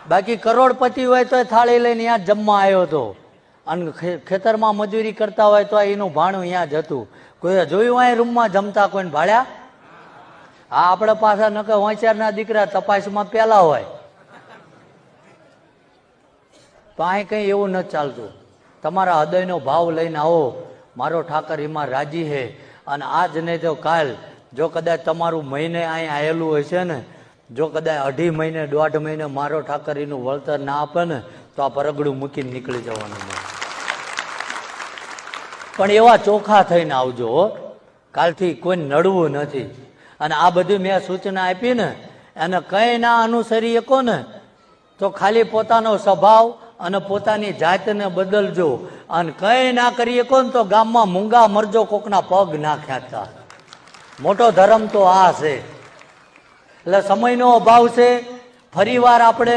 બાકી કરોડપતિ હોય તો થાળી લઈને અહીંયા જમવા આવ્યો હતો, અને ખેતરમાં મજૂરી કરતા હોય તો એનું ભાણું અહીંયા જ હતું. કોઈ જોયું અહીં રૂમમાં જમતા કોઈને ભાડ્યા? હા, આપણે પાછા નકે હોશિયારના દીકરા તપાસમાં પેલા હોય. તો અહીં કઈ એવું નથી ચાલતું. તમારા હૃદયનો ભાવ લઈને આવો, મારો ઠાકર એમાં રાજી છે. અને આજ નહીં તો કાલ જો કદાચ તમારું મહિને અહીં આવેલું હોય છે ને, જો કદાચ 2.5 મહિને 1.5 મહિને મારો ઠાકર એનું વળતર ના આપે ને, તો આ પરગડું મૂકીને નીકળી જવાનું. પણ એવા ચોખ્ખા થઈને આવજો, કાલથી કોઈ નડવું નથી. અને આ બધી મેં સૂચના આપી ને, એને કંઈ ના અનુસરી શકો ને, તો ખાલી પોતાનો સ્વભાવ અને પોતાની જાતને બદલજો. અને કંઈ ના કરી શકો ને તો ગામમાં મૂંગા મરજો, કોકના પગ ના ખેંચતા. મોટો ધર્મ તો આ છે. એટલે સમયનો અભાવ છે. ફરી વાર આપણે